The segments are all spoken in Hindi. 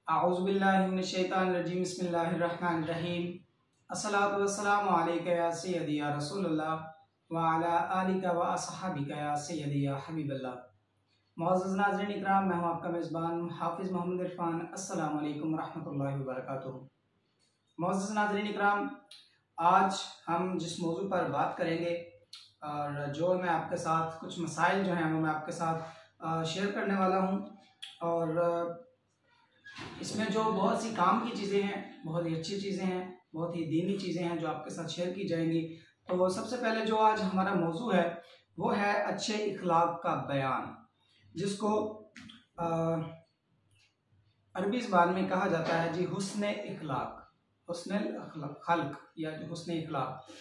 आऊज़ुबिल्लाहिमिनश्शैतानिर्रजीम बिस्मिल्लाहिर्रहमानिर्रहीम अस्सलातु वस्सलामु अलैका या सय्यदी या रसूलल्लाह व अला आलिका व अस्हाबिका या सय्यदी या हबीबल्लाह। मुअज़्ज़ज़ नाज़रीन इकराम, मैं हूँ आपका मेज़बान हाफिज़ मोहम्मद इरफान। अस्सलामु अलैकुम रहमतुल्लाहि व बरकातुहू। मुअज़्ज़ज़ नाज़रीन इकराम, आज हम जिस मौजू पर बात करेंगे और जो मैं आपके साथ कुछ मसाइल जो हैं वो मैं आपके साथ शेयर करने वाला हूँ, और इसमें जो बहुत सी काम की चीज़ें हैं, बहुत ही अच्छी चीज़ें हैं, बहुत ही दीनी चीज़ें हैं जो आपके साथ शेयर की जाएंगी। तो सबसे पहले जो आज हमारा मौजू है वो है अच्छे इखलाक का बयान, जिसको अरबी ज़बान में कहा जाता है जी हुस्न इखलाक, हुस्न खल्क या हुस्न इखलाक।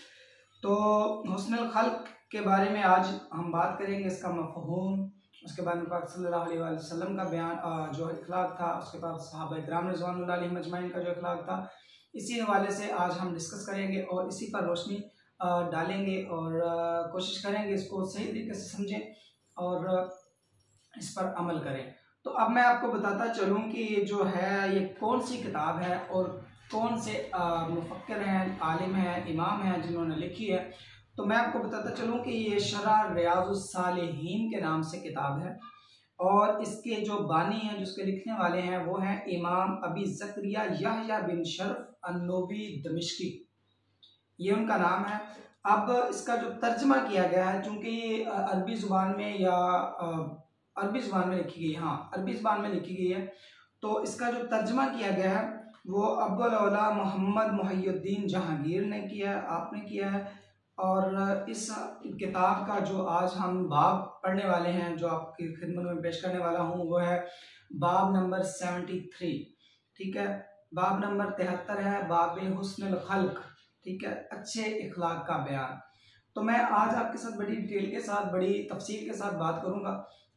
तो हुस्न खल्क के बारे में आज हम बात करेंगे, इसका मफ़हूम, उसके बाद पाक सल्लल्लाहु अलैहि वसल्लम का बयान जो इखलाक था, उसके बाद सहाबा किराम रिज़वानुल्लाह अलैहिम अजमाइन का जो इखलाक था, इसी हवाले से आज हम डिस्कस करेंगे और इसी पर रोशनी डालेंगे और कोशिश करेंगे इसको सही तरीके से समझें और इस पर अमल करें। तो अब मैं आपको बताता चलूँ कि ये जो है ये कौन सी किताब है और कौन से मुफक्किर हैं, आलिम हैं, इमाम हैं जिन्होंने लिखी है। तो मैं आपको बताता चलूँ कि ये शरह रियाज़ुस्सालिहीन के नाम से किताब है और इसके जो बानी हैं, जिसके लिखने वाले हैं, वो हैं इमाम अबी ज़करिया यहया बिन शर्फ अन्नोवी दमिश्की, ये उनका नाम है। अब इसका जो तर्जमा किया गया है, चूँकि अरबी ज़ुबान में या अरबी ज़ुबान में लिखी गई, हाँ अरबी ज़ुबान में लिखी गई है, तो इसका जो तर्जमा किया गया है वो अब्दुल औला मोहम्मद मुहय्यिद्दीन जहांगीर ने किया है, आपने किया है। और इस किताब का जो आज हम बाब पढ़ने वाले हैं, जो आपकी खिदमत में पेश करने वाला हूँ, वो है बाब नंबर 73, ठीक है, बाब नंबर 73 है, बाब हुस्नुल खल्क, ठीक है, अच्छे इखलाक का बयान। तो मैं आज आपके साथ बड़ी डिटेल के साथ, बड़ी तफसील के साथ बात करूँगा।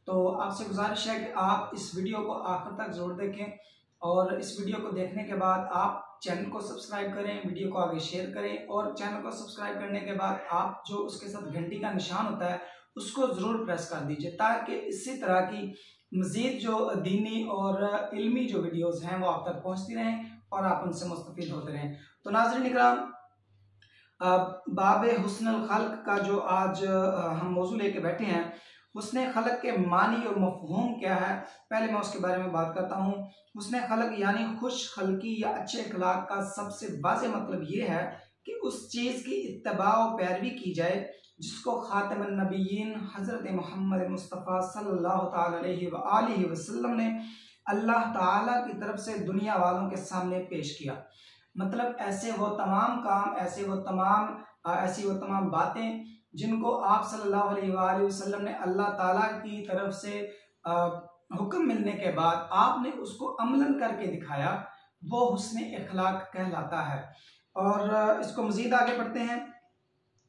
तो आपसे गुजारिश है कि आप इस वीडियो को आखिर तक ज़रूर देखें और इस वीडियो को देखने के बाद आप चैनल को सब्सक्राइब करें, वीडियो को आगे शेयर करें और चैनल को सब्सक्राइब करने के बाद आप जो उसके साथ घंटी का निशान होता है उसको ज़रूर प्रेस कर दीजिए, ताकि इसी तरह की मज़ीद जो दीनी और इल्मी जो वीडियोस हैं वो आप तक पहुंचती रहें और आप उनसे मुस्तफ़ीद होते रहें। तो नाज़रीन इकराम, बाब हुस्नुल खल्क का जो आज हम मौजू लेके बैठे हैं, हुस्न खलक के मानी और मफहूम क्या है, पहले मैं उसके बारे में बात करता हूँ। हुस्न खलक यानी खुश खलकी या अच्छे अखलाक का सबसे वाज़ेह मतलब ये है कि उस चीज़ की इत्तबा और पैरवी की जाए जिसको खातमुन नबिय्यीन हज़रत मोहम्मद मुस्तफ़ा सल्लल्लाहु ताला अलैहि वसल्लम ने अल्लाह ताला की तरफ से दुनिया वालों के सामने पेश किया। मतलब ऐसे वो तमाम काम, ऐसी वो तमाम बातें जिनको आप सल्लल्लाहु अलैहि वसल्लम ने अल्लाह ताला की तरफ से हुक्म मिलने के बाद आपने उसको अमलन करके दिखाया, वो हुस्न इखलाक कहलाता है। और इसको मज़ीद आगे बढ़ते हैं,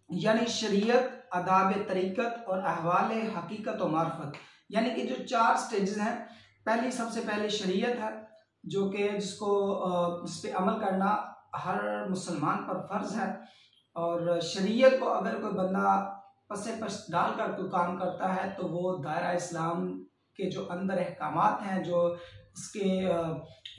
यानी शरीयत, आदाब तरीक़त और अहवाल हकीकत और मार्फत, यानी कि जो 4 स्टेजेस हैं। पहली, सबसे पहले शरीयत है, जो कि जिस पे अमल करना हर मुसलमान पर फ़र्ज़ है। और शरीयत को अगर कोई बंदा पसे पस डाल कर कोई काम करता है तो वो दायरा इस्लाम के जो अंदर अहकामात हैं, जो उसके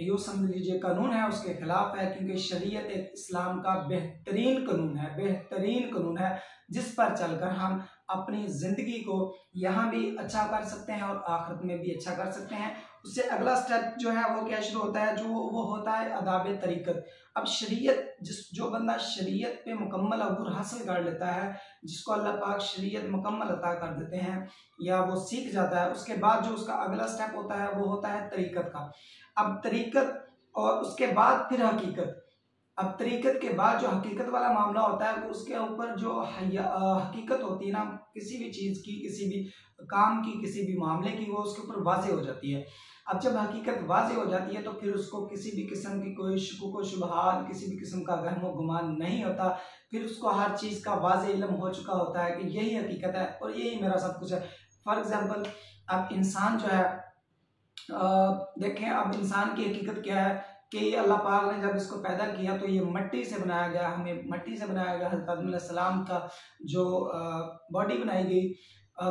यूँ समझ लीजिए कानून है, उसके खिलाफ है, क्योंकि शरीयत एक इस्लाम का बेहतरीन कानून है जिस पर चलकर हम अपनी ज़िंदगी को यहाँ भी अच्छा कर सकते हैं और आखिरत में भी अच्छा कर सकते हैं। उससे अगला स्टेप जो है वो क्या शुरू होता है, जो वो होता है आदाब तरीक़त। अब शरीयत, जो बंदा शरीयत पे मुकम्मल अबूर हासिल कर लेता है, जिसको अल्लाह पाक शरीयत मुकम्मल अता कर देते हैं या वो सीख जाता है, उसके बाद जो उसका अगला स्टेप होता है वो होता है तरीक़त का। अब तरीक़त और उसके बाद फिर हकीकत। अब तरीक़त के बाद जो हकीकत वाला मामला होता है, उसके ऊपर जो हकीकत होती है ना, किसी भी चीज़ की, किसी भी काम की, किसी भी मामले की, वो उसके ऊपर वाज़ेह हो जाती है। अब जब हकीकत वाज़ेह हो जाती है तो फिर उसको किसी भी किस्म की कोई शुकुक व शुबहात, किसी भी किस्म का वहम व गुमान नहीं होता। फिर उसको हर चीज़ का वाज़ेह इल्म हो चुका होता है कि यही हकीकत है और यही मेरा सब कुछ है। फॉर एग्ज़ाम्पल, अब इंसान जो है, देखें अब इंसान की हकीकत क्या है कि अल्लाह पाक ने जब इसको पैदा किया तो ये मिट्टी से बनाया गया, हमें मिट्टी से बनाया गया। हज़रत आदम अलैहिस्सलाम का जो बॉडी बनाई गई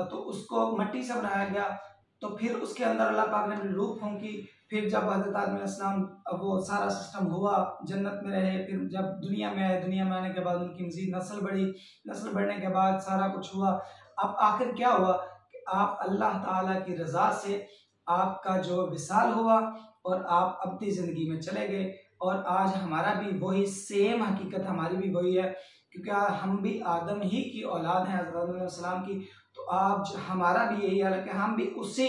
तो उसको मिट्टी से बनाया गया। तो फिर उसके अंदर अल्लाह पाक ने अपनी रूह फूंकी। फिर जब हज़रत आदम अलैहिस्सलाम वो सारा सिस्टम हुआ, जन्नत में रहे, फिर जब दुनिया में आए, दुनिया में आने के बाद उनकी मज़ीद नस्ल बढ़ी, नस्ल बढ़ने के बाद सारा कुछ हुआ। अब आखिर क्या हुआ कि आप अल्लाह ताला की रज़ा से आपका जो विसाल हुआ और आप अपनी ज़िंदगी में चले गए। और आज हमारा भी वही सेम हकीकत हमारी भी वही है, क्योंकि हम भी आदम ही की औलाद हैं, हज़रत आदम अलैहिस्सलाम की। तो आज हमारा भी यही हाल है कि हम भी उसी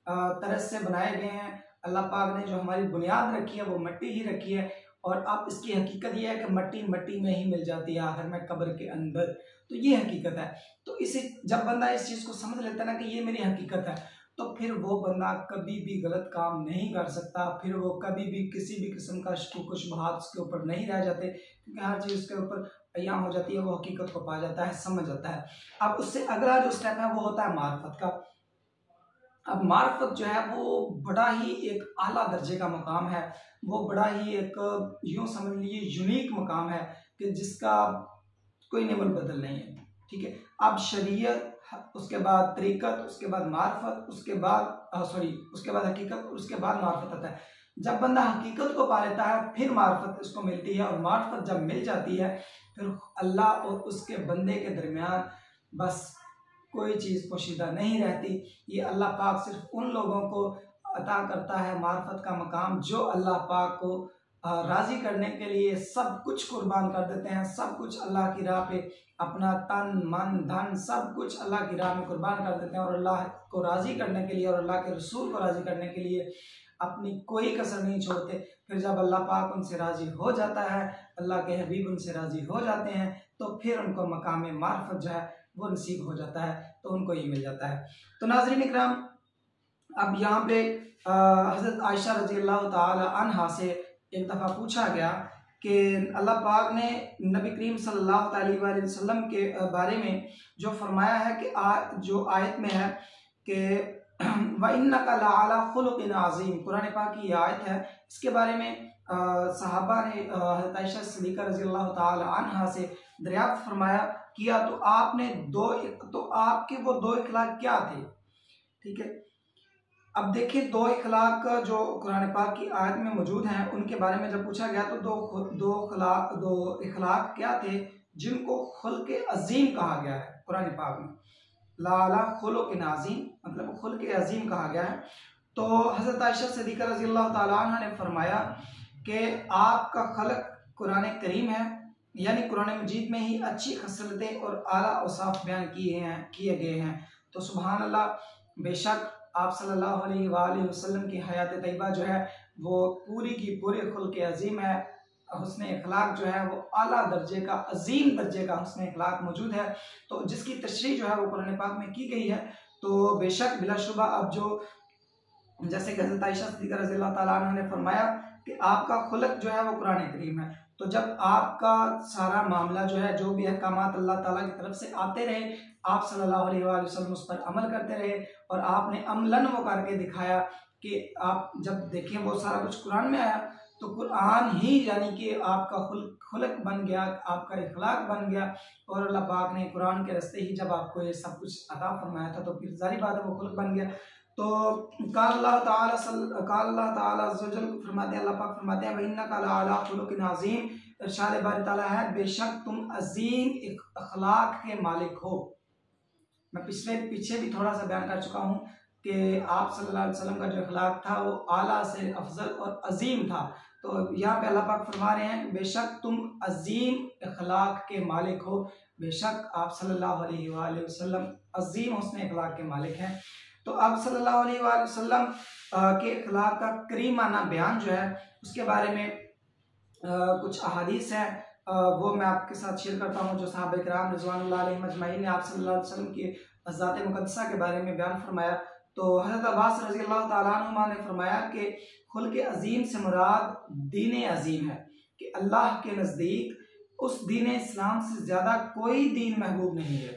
तरह से बनाए गए हैं। अल्लाह पाक ने जो हमारी बुनियाद रखी है वो मिट्टी ही रखी है। और अब इसकी हकीकत ये है कि मट्टी मट्टी में ही मिल जाती है आखिर में कब्र के अंदर। तो ये हकीकत है। तो इसे जब बंदा इस चीज़ को समझ लेता है ना कि ये मेरी हकीकत है, तो फिर वो बंदा कभी भी गलत काम नहीं कर सकता। फिर वो कभी भी किसी भी किस्म का शुबहत शुबहात उसके ऊपर नहीं रह जाते, क्योंकि हर चीज़ उसके ऊपर अय्याम हो जाती है, वो हकीकत को पा जाता है, समझ जाता है। अब उससे अगला जो स्टेप है वो होता है मार्फत का। अब मार्फत जो है वो बड़ा ही एक आला दर्जे का मकाम है, वो बड़ा ही एक यूँ समझ लीजिए यूनिक मकाम है कि जिसका कोई निमल बदल नहीं है। ठीक है, अब शरीयत, उसके बाद तरीकत, उसके बाद मार्फत, उसके बाद उसके बाद हकीकत, उसके बाद मार्फत आता है। जब बंदा हकीकत को पा लेता है फिर मार्फत उसको मिलती है, और मार्फत जब मिल जाती है फिर अल्लाह और उसके बंदे के दरमियान बस कोई चीज़ पोशीदा नहीं रहती। ये अल्लाह पाक सिर्फ उन लोगों को अता करता है मार्फत का मकाम जो अल्लाह पाक को राज़ी करने के लिए सब कुछ कुर्बान कर देते हैं, सब कुछ अल्लाह की राह पे अपना तन मन धन सब कुछ अल्लाह की राह में कुर्बान कर देते हैं, और अल्लाह को राज़ी करने के लिए और अल्लाह के रसूल को राज़ी करने के लिए अपनी कोई कसर नहीं छोड़ते। फिर जब अल्लाह पाक उनसे राज़ी हो जाता है, अल्लाह के हबीब उनसे राज़ी हो जाते हैं, तो फिर उनको मकाम मार्फत जो है वो नसीब हो जाता है, तो उनको ये मिल जाता है। तो नाज़रीन इकराम, अब यहाँ पे हज़रत आयशा रज़ी अल्लाह ताला अन्हा से एक दफ़ा पूछा गया कि अल्लाह पाक ने नबी करीम सल्लल्लाहु अलैहि वसल्लम के बारे में जो फरमाया है कि जो आयत में है कि व इन्नका लअला खुलुक़िन अज़ीम, कुरान पाक की आयत है। इसके बारे में सहाबा ने हज़रत आयशा सिद्दीक़ा रज़ी अल्लाह ताला अन्हा से दरियाफ्त फरमाया किया, तो आपके वो दो इखलाक क्या थे। ठीक है, अब देखिए दो इखलाक जो कुरान पाक की आयत में मौजूद हैं उनके बारे में जब पूछा गया तो दो इखलाक क्या थे जिनको खुल्क़े अज़ीम कहा गया है कुरान पाक में। लाला खुलुक़िन अज़ीम मतलब खुल्क़े अज़ीम कहा गया है। तो हज़रत आयशा सिद्दीक़ा रज़ी अल्लाह ताला अन्हा ने फरमाया कि आपका खलक कुरान करीम है, यानी कुरान मजीद में ही अच्छी खसलतें और आला औसाफ बयान किए गए हैं। तो सुभान अल्लाह, बेशक आप सल्लल्लाहु अलैहि वसल्लम की हयात तैयबा जो है वो पूरी की पूरी खुल्क़े अज़ीम है। हुस्न इखलाक जो है वो आला दर्जे का, अजीम दर्जे का हुस्न इखलाक मौजूद है, तो जिसकी तशरीह जो है वो कुरान पाक में की गई है। तो बेशक बिलाशुबा अब जो जैसे हज़रत आयशा सिद्दीक़ा रज़ी अल्लाह ताला अन्हा ने फरमाया कि आपका खुलक जो है वो कुरान करीम है। तो जब आपका सारा मामला जो है, जो भी अहकामात अल्लाह ताला की तरफ से आते रहे, आप सल्लल्लाहु अलैहि वसल्लम उस पर अमल करते रहे, और आपने अमलन वो करके दिखाया कि आप जब देखें वो सारा कुछ कुरान में आया, तो कुरान ही यानी कि आपका खुलक बन गया, आपका इखलाक बन गया। और अल्लाह पाक ने कुरान के रास्ते ही जब आपको ये सब कुछ अता फरमाया था, तो फिर जाहिर बात है वो खुलक बन गया। तो अल्लाह ताला फरमाते हैं, अल्लाह पाक फरमाते हैं इन्नका लअला खुलुक़िन अज़ीम, इरशाद बारी ताला है बेशक तुम अजीम अखलाक के मालिक हो। मैं पीछे भी थोड़ा सा बयान कर चुका हूँ कि आप सल्लल्लाहु अलैहि वसल्लम का जो अखलाक था वो आला से अफजल और अजीम था। तो यहाँ पे अल्लाह पाक फरमा रहे हैं बेशक तुम अजीम अखलाक के मालिक हो, बेशक आप सल्लल्लाहु अलैहि वसल्लम अजीम हुस्न अखलाक के मालिक हैं। तो अब सल्लल्लाहु अलैहि वसल्लम के अखलाक का करीमाना बयान जो है उसके बारे में कुछ अहादीस हैं, वो मैं आपके साथ शेयर करता हूँ जो सहाबा किराम रिज़वानुल्लाह अलैहिम अजमईन ने आप सल्लल्लाहु अलैहि वसल्लम की ज़ात मुक़द्दसा के बारे में बयान फरमाया। तो हज़रत अब्बास रज़ी अल्लाह ताला अन्हुमा ने फरमाया कि खुल्क़े अज़ीम से मुराद दीन अज़ीम है, कि अल्लाह के नज़दीक उस दीन इस्लाम से ज़्यादा कोई दीन महबूब नहीं है।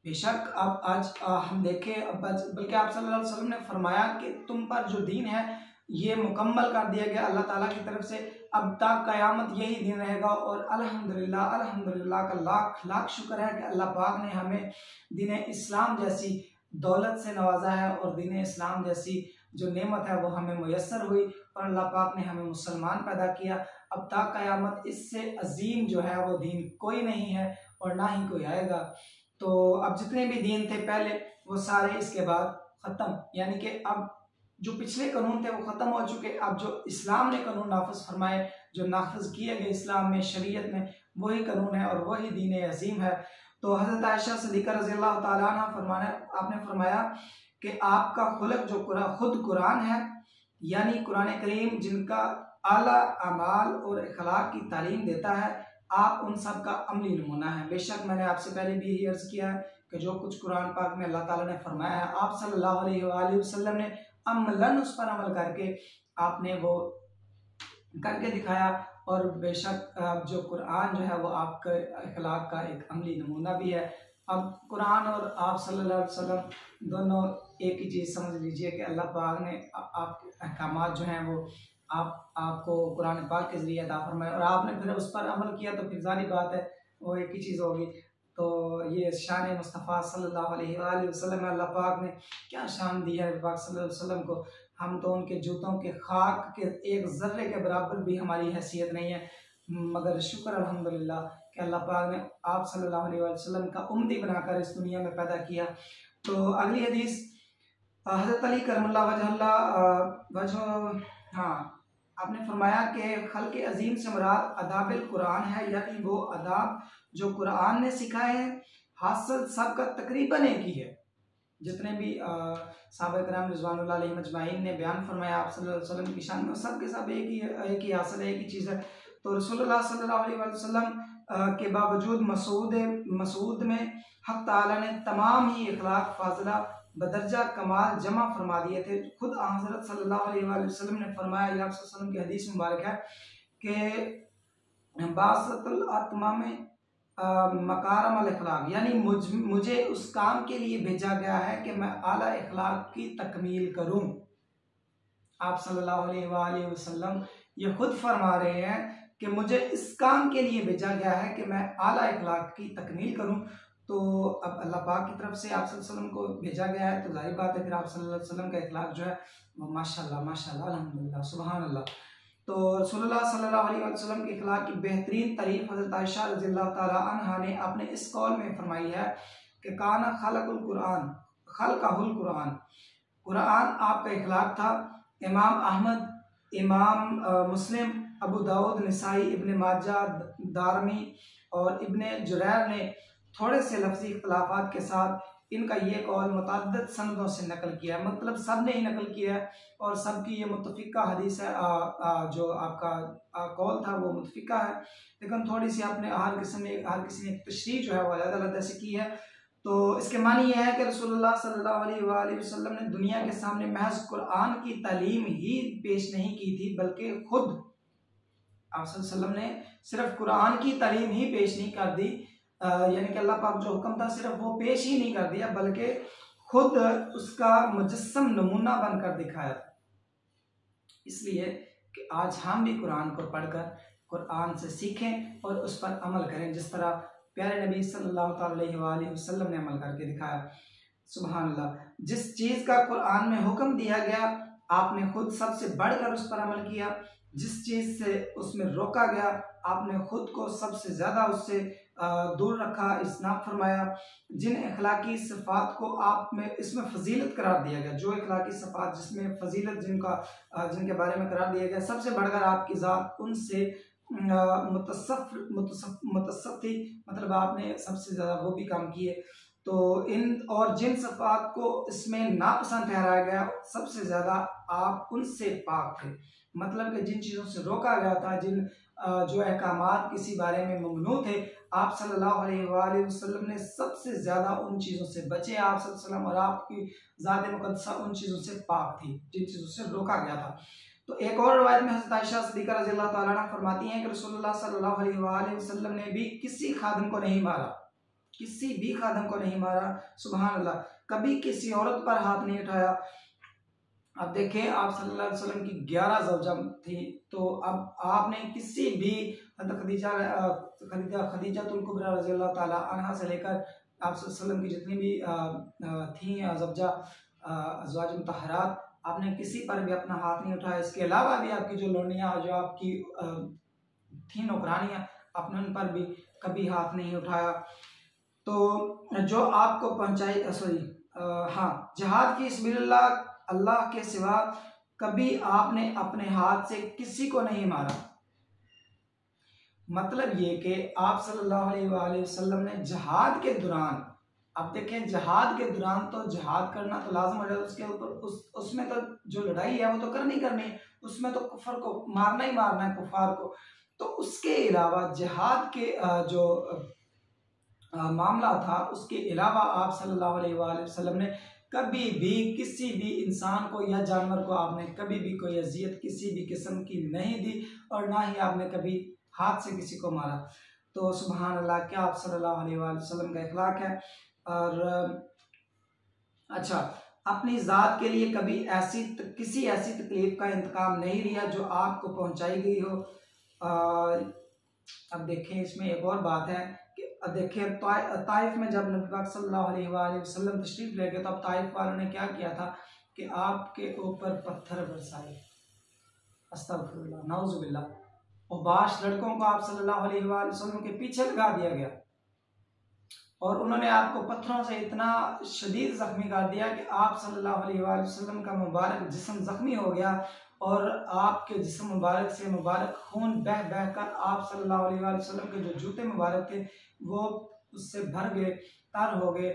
बेशक अब आज हम देखें, बल्कि आप सल्लल्लाहु अलैहि वसल्लम ने फरमाया कि तुम पर जो दीन है ये मुकम्मल कर दिया गया अल्लाह ताला की तरफ से, अब तक क़यामत यही दिन रहेगा। और अल्हम्दुलिल्लाह का लाख लाख शुक्र है कि अल्लाह पाक ने हमें दीन इस्लाम जैसी दौलत से नवाजा है और दीन इस्लाम जैसी जो नेमत है वो हमें मुयस्सर हुई और अल्लाह पाक ने हमें मुसलमान पैदा किया। अब तक क़यामत इससे अजीम जो है वो दीन कोई नहीं है और ना ही कोई आएगा। तो अब जितने भी दीन थे पहले वो सारे इसके बाद ख़त्म, यानी कि अब जो पिछले कानून थे वो ख़त्म हो चुके। अब जो इस्लाम ने कानून नाफिज फरमाए, जो नाफिज किए गए इस्लाम में, शरीयत में, वही कानून है और वही दीन अजीम है। तो हज़रत आयशा सिद्दीक़ा रज़ी अल्लाह तआला अन्हा आपने फरमाया कि आपका खुलक जो खुद कुरान है, यानी कुरान करीम जिनका आला अमाल और अखलाक की तालीम देता है, आप उन सब का अमली नमूना है। बेशक मैंने आपसे पहले भी यही अर्ज़ किया है कि जो कुछ कुरान पाक में अल्लाह ताला ने फरमाया है, आप सल्लल्लाहु अलैहि वसल्लम ने अमलन उस पर अमल करके आपने वो करके दिखाया। और बेशक जो कुरान जो है वो आपके अखलाक का एक अमली नमूना भी है। अब कुरान और आप सल्लल्लाहु अलैहि वसल्लम दोनों एक ही चीज़ समझ लीजिए कि अल्लाह पाक ने आपके अहकामात जो हैं वो आपको कुरान पाक के ज़रिए अता फरमाए और आपने फिर उस पर अमल किया, तो फिर जारी बात है वो एक ही चीज़ होगी। तो ये शान मुस्तफ़ा सल्लल्लाहु अलैहि वसल्लम, अल्लाह पाक ने क्या शान दी है पाक सल्लल्लाहु अलैहि वसल्लम को। हम तो उनके जूतों के खाक के एक ज़र्रे के बराबर भी हमारी हैसियत नहीं है, मगर शुक्र अल्हम्दुलिल्लाह कि अल्लाह पाक ने आप सल्लल्लाहु अलैहि वसल्लम का उम्मती बनाकर इस दुनिया में पैदा किया। तो अगली हदीस हज़रत अली करमल्लाहु वजह, हाँ, आपने फरमाया कि खल्क़ अज़ीम से मुराद अदाबिल कुरान है, यानी वो अदाब जो कुरान ने सिखाए हैं। हासिल सबका तकरीबन एक ही है, जितने भी सहाबा किराम रिज़वानुल्लाह अलैहिम अजमाइन ने बयान फरमाया आप सल्लल्लाहु अलैहि वसल्लम की शान में, सब के सब एक ही हासिल है, एक ही चीज़ है। तो रसूलुल्लाह सल्लल्लाहु अलैहि वसल्लम के बावजूद मसूद में हक़ ताला ने तमाम ही इखलाक फाज़िला बदरजा कमाल जमा फरमा दिए थे। खुद हज़रत सल्लल्लाहु अलैहि वसल्लम ने फरमाया, या वसल्लम की हदीस मुबारक है कि बासतुल आत्मा में मकारम अल अखलाक, यानी मुझे उस काम के लिए भेजा गया है कि मैं आला अखलाक की तकमील करूं। आप सल्लल्लाहु अलैहि वसल्लम ये खुद फरमा रहे हैं कि मुझे इस काम के लिए भेजा गया है कि मैं आला अखलाक की तकमील करूं। तो अब अल्लाह पाक की तरफ से आप सल्लल्लाहु अलैहि वसल्लम को भेजा गया है, तो जाहिर बात है फिर आप सल्लल्लाहु अलैहि वसल्लम का अखलाक जो है वो माशाल्लाह माशाल्लाह अल्हम्दुलिल्लाह सुभान अल्लाह। तो रसूलुल्लाह सल्लल्लाहु अलैहि वसल्लम के अखलाक की बेहतरीन तारीफ हज़रत आयशा रज़ियल्लाहु तआला अन्हा ने अपने इस कौल में फरमाई है कि काना खलकुल कुरान खलक़हुल कुरान, कुरान आपका अखलाक था। इमाम अहमद, इमाम मुस्लिम, अबू दाऊद, निसाई, इब्न माजा, दारमी और इब्न जुरैर ने थोड़े से लफ्ज़ी इख्तिलाफ़ात के साथ इनका ये कौल मुतअद्दिद सनदों से नकल किया है, मतलब सब ने ही नकल किया है और सबकी ये मुत्तफ़िक़ा हदीस है। जो आपका कौल था वो मुत्तफ़िक़ा है, लेकिन थोड़ी सी आपने हर किसी ने तशरीह जो है वो अलग-अलग से की है। तो इसके मानी ये है कि रसूलुल्लाह सल्लल्लाहु अलैहि वसल्लम ने दुनिया के सामने महज कुरान की तालीम ही पेश नहीं की थी, बल्कि खुद आप सल्लल्लाहु अलैहि वसल्लम ने सिर्फ कुरान की तालीम ही पेश नहीं कर दी, यानी कि अल्लाह पाक जो हुक्म था सिर्फ वो पेश ही नहीं कर दिया, बल्कि खुद उसका मुजस्सम नमूना बनकर दिखाया था। इसलिए कि आज हम भी कुरान को पढ़कर कुरान से सीखें और उस पर अमल करें, जिस तरह प्यारे नबी सल्लल्लाहु अलैहि वसल्लम ने अमल करके दिखाया। सुभान अल्लाह, जिस चीज़ का कुरान में हुक्म दिया गया आपने खुद सबसे बढ़कर उस पर अमल किया, जिस चीज़ से उसमें रोका गया आपने खुद को सबसे ज़्यादा उससे दूर रखा, इस्नाब फरमाया। जिन अखलाकी सिफ़ात को आप में इसमें फजीलत करार दिया गया, जो अखलाकी सिफ़ात जिसमें फजीलत जिनके बारे में करार दिया गया, सबसे बढ़कर आपकी ज़ात उनसे मुतसफ़ थी, मतलब आपने सबसे ज़्यादा वो भी काम किए। तो इन और जिन सिफ़ात को इसमें नापसंद ठहराया गया सबसे ज़्यादा आप उनसे पाक थे, मतलब कि जिन चीज़ों से रोका गया था, जिन जो अहकामात किसी बारे में ममनू थे, आप सल्लल्लाहु अलैहि वसल्लम ने सबसे ज़्यादा उन चीज़ों से बचे। आप सल्लल्लाहु अलैहि वसल्लम और आपकी ज़ात मुक़द्दसा उन चीज़ों से पाक थी जिन चीज़ों से रोका गया था। तो एक और रवायत में हज़रत आयशा सिद्दीक़ा रज़ियल्लाहु तआला अन्हा फरमाती हैं कि रसूलुल्लाह सल्लल्लाहु अलैहि वसल्लम ने भी किसी खादिम को नहीं मारा, किसी भी खादिम को नहीं मारा। सुभान अल्लाह, कभी किसी औरत पर हाथ नहीं उठाया। अब देखें, आप सल्लल्लाहु अलैहि वसल्लम की 11 ज़ौजा थी, तो अब आपने किसी भी खदीजातुल कुबरा रज़ियल्लाहु तआला अन्हा से लेकर आप सल्लल्लाहु अलैहि वसल्लम की जितनी भी थी ज़वजा अज़वाज मुतहहरात, आपने किसी पर भी अपना हाथ नहीं उठाया। इसके अलावा भी आपकी जो लोनियाँ, जो आपकी थी नौकरानियाँ, आपने उन पर भी कभी हाथ नहीं उठाया। तो जो आपको पहुँचाई हाँ, जिहाद की सबिलिल्लाह, अल्लाह के सिवा कभी आपने अपने हाथ से किसी को नहीं मारा। मतलब ये कि आप सल्लल्लाहु अलैहि वसल्लम ने जिहाद के दौरान, अब देखें जिहाद के दौरान तो जिहाद करना तो लाजम हो जाता है, उसके ऊपर उसमें तो जो लड़ाई है वो तो करनी करनी है, उसमें तो कुफर को मारना ही मारना है, कुफार को। तो उसके अलावा जिहाद के जो मामला था, उसके अलावा आप सल्लल्लाहु अलैहि वसल्लम ने कभी भी किसी भी इंसान को या जानवर को आपने कभी भी कोई अजियत किसी भी किस्म की नहीं दी, और ना ही आपने कभी हाथ से किसी को मारा। तो सुभान अल्लाह, क्या आप सल्लल्लाहु अलैहि वसल्लम का इखलाक है। और अच्छा, अपनी ज़ात के लिए कभी किसी ऐसी तकलीफ का इंतकाम नहीं लिया जो आपको पहुंचाई गई हो। अब देखें इसमें एक और बात है कि देखिए ताइफ में जब नबी पाक सल्लल्लाहु अलैहि वसल्लम तशरीफ ले गए, तब ताइफ वालों ने क्या किया था कि आपके ऊपर पत्थर बरसाए, अस्तगफिरुल्लाह, नाउजुबिल्लाह। और 22 लड़कों को आप सल्लल्लाहु अलैहि वसल्लम के पीछे लगा दिया गया, और उन्होंने आपको पत्थरों से इतना शदीद जख्मी कर दिया कि आप सल्लल्लाहु अलैहि वसल्लम का मुबारक जिस्म जख्मी हो गया, और आपके जिस्म मुबारक से मुबारक खून बह बह कर आप सल्लल्लाहु अलैहि वसल्लम के जो जूते मुबारक थे वो उससे भर गए, तर हो गए।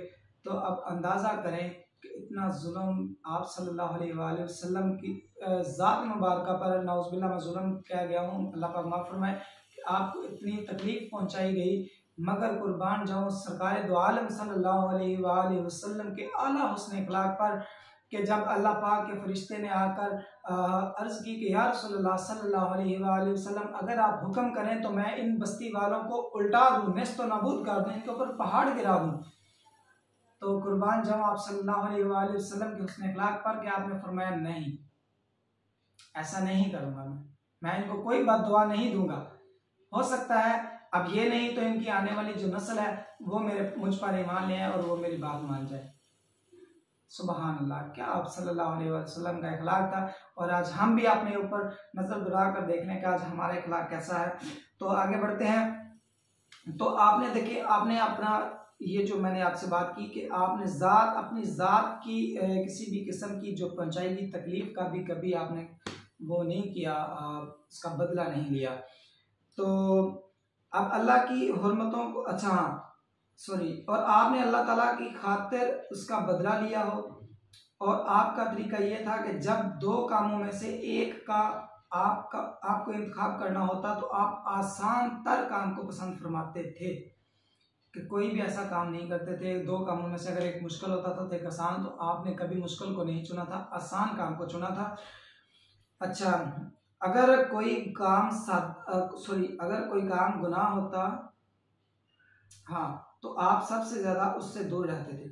तो अब अंदाज़ा करें कि इतना जुल्म आप सल्लल्लाहु अलैहि वसल्लम की ज़ात मुबारक पर, नाउज़ुबिल्लाह, मैं जुल्म कह गया हूँ, अल्लाह पाक माफ़ फरमाए, कि आपको इतनी तकलीफ़ पहुँचाई गई। मगर कुर्बान जाऊँ सरकार दो आलम सल्लल्लाहु अलैहि वसल्लम के आला हुस्न इखलाक पर, कि जब अल्लाह पाक के फरिश्ते ने आकर अर्ज़ की कि या रसूलल्लाह सल्लल्लाहु अलैहि वसल्लम, अगर आप हुक्म करें तो मैं इन बस्ती वालों को उल्टा दूँ, नेस्त नाबूद कर दूँ, इनके ऊपर पहाड़ गिरा दूँ। तो कुर्बान जाऊँ आप सल्लल्लाहु अलैहि वसल्लम के हुस्न इखलाक पर कि आपने फरमाया नहीं, ऐसा नहीं करूँगा, मैं इनको कोई बद्दुआ नहीं दूंगा। हो सकता है अब ये नहीं तो इनकी आने वाली जो नस्ल है वो मुझ पर ईमान ले आए और वो मेरी बात मान जाए। सुबहान अल्लाह, क्या आप सल्लल्लाहु अलैहि वसल्लम का इखलाक था। और आज हम भी अपने ऊपर नजर दुरा कर देखने का आज हमारा इखलाक कैसा है। तो आगे बढ़ते हैं। तो आपने देखिए, आपने अपना ये जो मैंने आपसे बात की कि आपने अपनी ज़ात की किसी भी किस्म की जो पहुंचाई गई तकलीफ का भी कभी आपने वो नहीं किया, उसका बदला नहीं लिया। तो अब अल्लाह की हुर्मतों को, अच्छा हाँ सॉरी, और आपने अल्लाह ताला की खातिर उसका बदला लिया हो। और आपका तरीका ये था कि जब दो कामों में से एक का आपको इंतखाब करना होता तो आप आसान तर काम को पसंद फरमाते थे, कि कोई भी ऐसा काम नहीं करते थे। दो कामों में से अगर एक मुश्किल होता था तो एक आसान, तो आपने कभी मुश्किल को नहीं चुना था, आसान काम को चुना था। अच्छा, अगर कोई काम अगर कोई काम गुनाह होता, हाँ, तो आप सबसे ज्यादा उससे दूर रहते थे।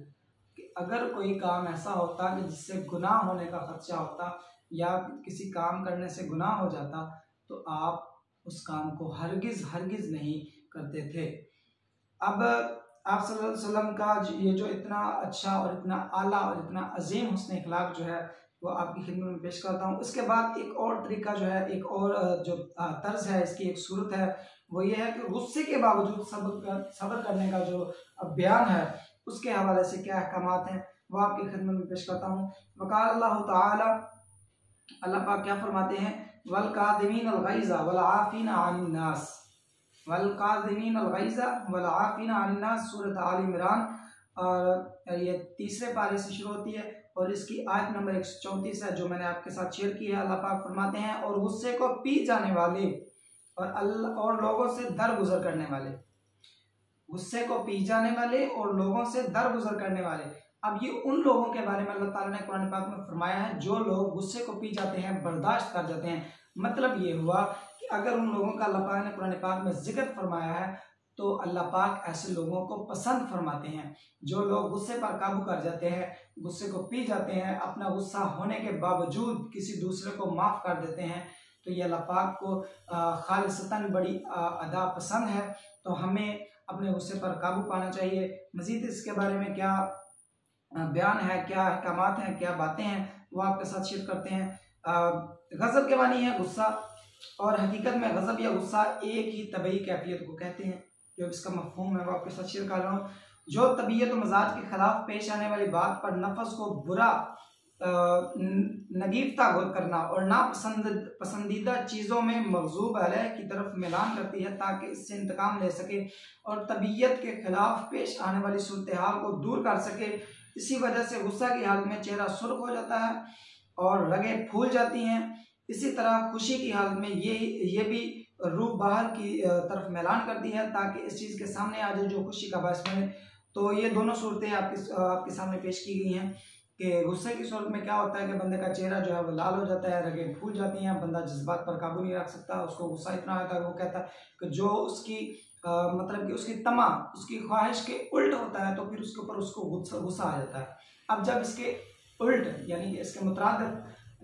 कि अगर कोई काम ऐसा होता कि जिससे गुनाह होने का खदशा होता या किसी काम करने से गुनाह हो जाता, तो आप उस काम को हरगिज हरगिज नहीं करते थे। अब आप सल्लल्लाहु अलैहि वसल्लम का ये जो इतना अच्छा और इतना आला और इतना अजीम हुस्न इखलाक जो है वो आपकी खिदमत में पेश करता हूँ। उसके बाद एक और तरीका जो है, एक और जो तर्ज है, इसकी एक सूरत है, वो ये है कि गुस्से के बावजूद सब्र करने का जो बयान है, उसके हवाले से क्या अहकामात हैं वो आपकी खिदमत में पेश करता हूँ। वक़ाल अल्लाह ताला, अल्लाह पाक क्या फरमाते हैं, वल काज़िमीन अल गैज़ वल आफ़ीना अनिन नास, वल काज़िमीन अल गैज़ वल आफ़ीना अनिन नास, सूरत आल इमरान, और ये तीसरे पारे से शुरू होती है और इसकी आयत नंबर 134 है, जो मैंने आपके साथ शेयर की है। अल्लाह पाक फरमाते हैं, और गुस्से को पी जाने वाले और लोगों से दरगुजर करने वाले, गुस्से को पी जाने वाले और लोगों से दरगुजर करने वाले। अब ये उन लोगों के बारे में अल्लाह ताला ने कुरान पाक में फरमाया है जो लोग गुस्से को पी जाते हैं, बर्दाश्त कर जाते हैं। मतलब ये हुआ कि अगर उन लोगों का अल्लाह पाक ने कुरान पाक में जिक्र फरमाया है तो अल्लाह पाक ऐसे लोगों को पसंद फरमाते हैं। जो लोग गुस्से पर काबू कर जाते हैं, गुस्से को पी जाते हैं, अपना गुस्सा होने के बावजूद किसी दूसरे को माफ़ कर देते हैं, तो ये अल्लाह पाक को खालिसतन बड़ी अदा पसंद है। तो हमें अपने गुस्से पर काबू पाना चाहिए मज़ीद इसके बारे में क्या बयान है, क्या अहकामात हैं, क्या बातें हैं, वो आपके साथ शेयर करते हैं। गज़ब के मानी है गुस्सा, और हकीकत में गज़ब या गुस्सा एक ही तबई कैफियत को कहते हैं। जो इसका मफ़हूम है वो आपके साथ शेयर कर रहा हूँ। जो तबीयत और मजाज के खिलाफ पेश आने वाली बात पर नफस को बुरा नगीफ्ता करना और पसंदीदा चीज़ों में मगजूब अलह की तरफ मिलान करती है ताकि इससे इंतकाम ले सके और तबीयत के खिलाफ पेश आने वाली सूरत हाल को दूर कर सके। इसी वजह से गुस्सा की हालत में चेहरा सुर्ख हो जाता है और रगें फूल जाती हैं। इसी तरह खुशी की हालत में ये भी रूह बाहर की तरफ मैलान करती है ताकि इस चीज़ के सामने आ जाए जो खुशी का बायस बने। तो ये दोनों सूरतें आपके सामने पेश की गई हैं कि गुस्से की सूरत में क्या होता है कि बंदे का चेहरा जो है वो लाल हो जाता है, रगें फूल जाती हैं, बंदा जज्बात पर काबू नहीं रख सकता, उसको गुस्सा इतना आता है कि वो कहता है कि जो उसकी मतलब कि उसकी तमा, उसकी ख्वाहिश के उल्ट होता है तो फिर उसके ऊपर उसको गुस्सा आ जाता है। अब जब इसके उल्ट यानी कि इसके मुतरादिफ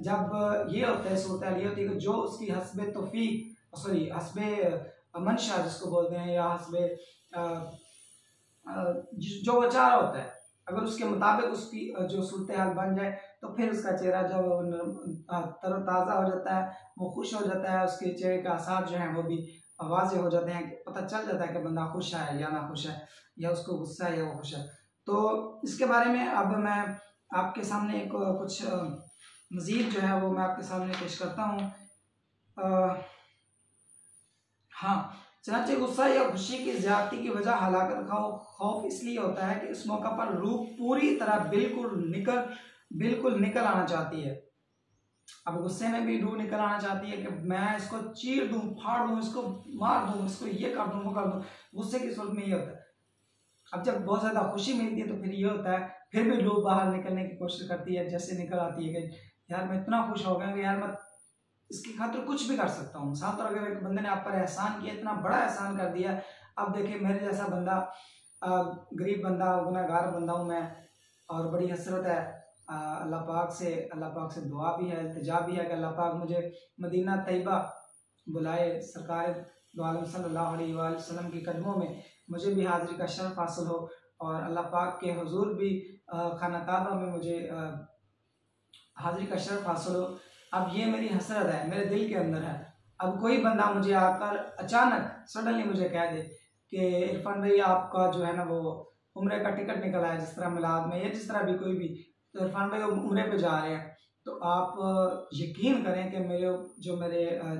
जब ये होता है, सूरत ये होती है कि जो उसकी हस्बे तौफीक हस्बे मंशा जिसको बोलते हैं, या हस्बे जो वो चाह रहा होता है, अगर उसके मुताबिक उसकी जो सूरत हाल बन जाए तो फिर उसका चेहरा जब तरोताज़ा हो जाता है, वो खुश हो जाता है, उसके चेहरे का आसार जो है वो भी वाज़ेह हो जाते हैं, पता चल जाता है कि बंदा खुश है या ना खुश है, या उसको गुस्सा है या वो खुश है। तो इसके बारे में अब मैं आपके सामने एक कुछ मज़ीद जो है वो मैं आपके सामने पेश करता हूँ। हाँ, चनाचे गुस्सा या खुशी की ज्यादती की वजह हलाकत खौफ इसलिए होता है कि इस मौका पर रूह पूरी तरह बिल्कुल निकल आना चाहती है। अब गुस्से में भी रूह निकल आना चाहती है कि मैं इसको चीर दूं, फाड़ दूं, इसको मार दूं, इसको ये कर दूं, वो कर दूं। गुस्से की सूरत में ये होता है। अब जब बहुत ज्यादा खुशी मिलती है तो फिर ये होता है, फिर भी रूह बाहर निकलने की कोशिश करती है, जैसे निकल आती है कि यार मैं इतना खुश हो गया कि यार मैं इसकी खातिर कुछ भी कर सकता हूँ। साथ, अगर एक बंदे ने आप पर एहसान किया, इतना बड़ा एहसान कर दिया, अब देखिए मेरे जैसा बंदा, गरीब बंदा, गुनहगार बंदा हूँ मैं, और बड़ी हसरत है अल्लाह पाक से दुआ भी है, इल्तिजा भी है कि अल्लाह पाक मुझे मदीना तैयबा बुलाए, सरकार दो आलम सल्लल्लाहु अलैहि वसल्लम के कदमों में मुझे भी हाजिरी का शर्फ हासिल हो, और अल्लाह पाक के हुजूर भी खाना काबा में मुझे हाजिरी का शर्फ हासिल हो। अब ये मेरी हसरत है, मेरे दिल के अंदर है। अब कोई बंदा मुझे आकर अचानक सडनली मुझे कह दे कि इरफान भाई आपका जो है ना वो उम्रे का टिकट निकल आया, जिस तरह मिलाद में या जिस तरह भी कोई भी, तो इरफान भाई उम्रे पे जा रहे हैं, तो आप यकीन करें कि मेरे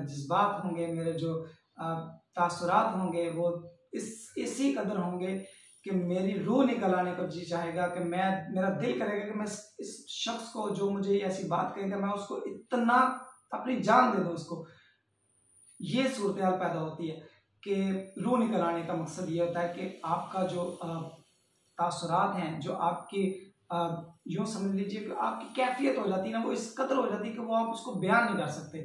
जज्बात होंगे, मेरे जो तासुरात होंगे वो इसी कदर होंगे कि मेरी रूह निकल आने को जी चाहेगा कि मेरा दिल करेगा कि मैं इस शख्स को जो मुझे ऐसी बात कहेगा मैं उसको इतना अपनी जान दे दूं उसको। ये सूरत हाल पैदा होती है कि रूह निकल आने का मकसद ये होता है कि आपका जो तासुरात हैं, जो आपकी यूँ समझ लीजिए कि आपकी कैफियत हो जाती है ना, वो इस कदर हो जाती है कि वो आप उसको बयान नहीं कर सकते।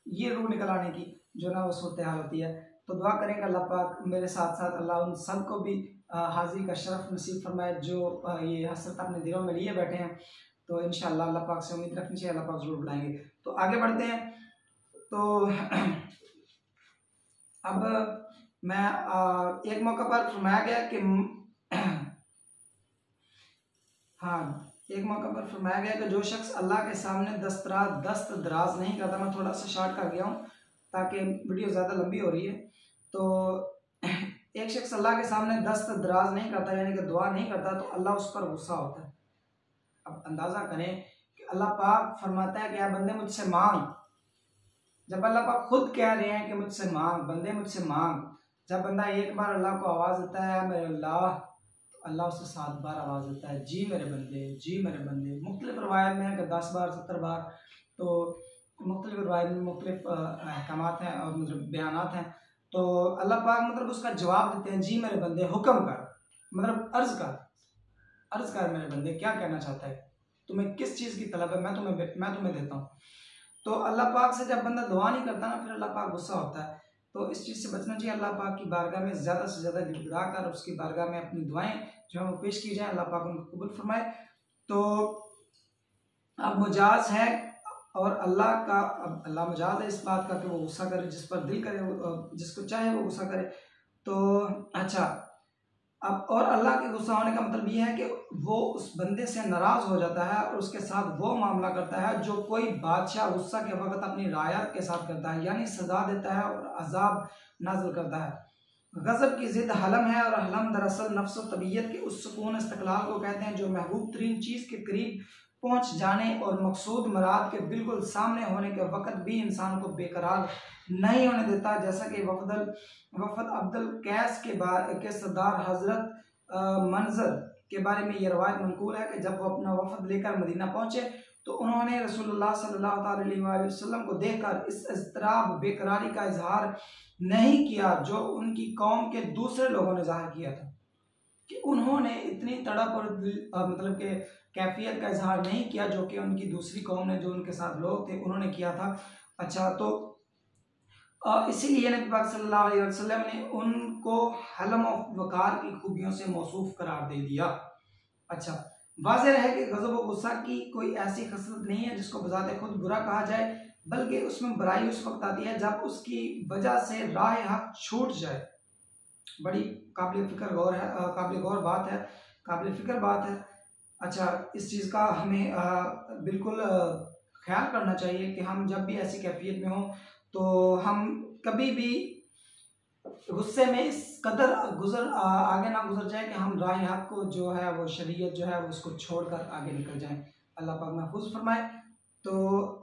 ये रूह निकल आने की जो ना वो सूरत हाल होती है। तो दुआ करेंगे अल्लाह पाक मेरे साथ साथ अल्लाह उन सब को भी हाजिरी का शरफ नसीब फरमाए जो ये हसरत अपने दिलों में लिए बैठे हैं। तो इंशाअल्लाह अल्लाह पाक से उम्मीद रखनी चाहिए, अल्लाह पाक जरूर बुलाएंगे। तो आगे बढ़ते हैं। तो अब मैं एक मौका पर फरमाया गया कि हाँ, एक मौका पर फरमाया गया कि जो शख्स अल्लाह के सामने दस्त दराज नहीं करता, मैं थोड़ा सा शॉर्ट कर गया हूँ ताकि वीडियो ज़्यादा लंबी हो रही है। तो एक शख्स अल्लाह के सामने दस्त दराज नहीं करता यानी कि दुआ नहीं करता तो अल्लाह उस पर गुस्सा होता है। अब अंदाज़ा करें कि अल्लाह पाक फरमाता है कि यार बंदे मुझसे मांग। जब अल्लाह पाक खुद कह रहे हैं कि मुझसे मांग, बंदे मुझसे मांग, जब बंदा एक बार अल्लाह को आवाज़ देता है मेरे अल्लाह, तो अल्लाह उससे 7 बार आवाज़ देता है जी मेरे बंदे, जी मेरे बंदे। मुख्तलिफ रवायत में है कि 10 बार 70 बार, तो मुख्तलिफ रवायत में मुख्तलिफ अहकामात हैं और मतलब बयानात हैं। तो अल्लाह पाक मतलब उसका जवाब देते हैं जी मेरे बंदे हुक्म कर, मतलब अर्ज कर मेरे बंदे क्या कहना चाहता है, तुम्हें किस चीज़ की तलब है, मैं तुम्हें देता हूँ। तो अल्लाह पाक से जब बंदा दुआ नहीं करता ना फिर अल्लाह पाक गुस्सा होता है। तो इस चीज़ से बचना चाहिए। अल्लाह पाक की बारगाह में ज़्यादा से ज़्यादा गिड़गिड़ा कर उसकी बारगाह में अपनी दुआएं जो है वो पेश की जाए, अल्लाह पाक उनको कबूल फरमाए। तो अब मजाज है और अल्लाह मजाज है इस बात का कि वो गुस्सा करे, जिस पर दिल करे, जिसको चाहे वो गुस्सा करे। तो अच्छा, अब और अल्लाह के गुस्सा होने का मतलब ये है कि वो उस बंदे से नाराज हो जाता है और उसके साथ वो मामला करता है जो कोई बादशाह गुस्सा के वक्त अपनी रायत के साथ करता है, यानी सजा देता है और अजाब नाजिल करता है। गज़ब की ज़िद हलम है और हलम दरअसल नफ्स और तबीयत के उस सुकून इस्तक़लाल को कहते हैं जो महबूब तरीन चीज़ के करीब पहुंच जाने और मकसूद मुराद के बिल्कुल सामने होने के वक़्त भी इंसान को बेकरार नहीं होने देता। जैसा कि वफ़द अब्दुल कैस के सरदार हज़रत मंजर के बारे में ये रवायत मनकूल है कि जब वो अपना वफ़द लेकर मदीना पहुँचे तो उन्होंने रसूलुल्लाह सल्लल्लाहु अलैहि वसल्लम को देखकर इस इज़्तिराब बेकरारी का इजहार नहीं किया जो उनकी कौम के दूसरे लोगों ने ज़ाहिर किया था, कि उन्होंने इतनी तड़प और मतलब के कैफियत का इजहार नहीं किया जो कि उनकी दूसरी कौम ने, जो उनके साथ लोग थे, उन्होंने किया था। अच्छा, तो इसीलिए नबी पाक सल्लल्लाहु अलैहि वसल्लम ने उनको हलम और वकार की खूबियों से मौसूफ करार दे दिया। अच्छा, वाज़ेह है कि गज़ब व गुस्सा की कोई ऐसी खसलत नहीं है जिसको बजाते खुद बुरा कहा जाए, बल्कि उसमें बुराई उस वक्त आती है जब उसकी वजह से राह हक छूट जाए। बड़ी काबिल फ़िक्र गौर है, काबिल गौर बात है, काबिल फ़िक्र बात है। अच्छा, इस चीज़ का हमें बिल्कुल ख्याल करना चाहिए कि हम जब भी ऐसी कैफियत में हों तो हम कभी भी गुस्से में इस कदर आगे ना गुजर जाए कि हम राह हक को जो है वो शरीयत जो है वो उसको छोड़कर आगे निकल जाएं। अल्लाह पाक महफूज फरमाए। तो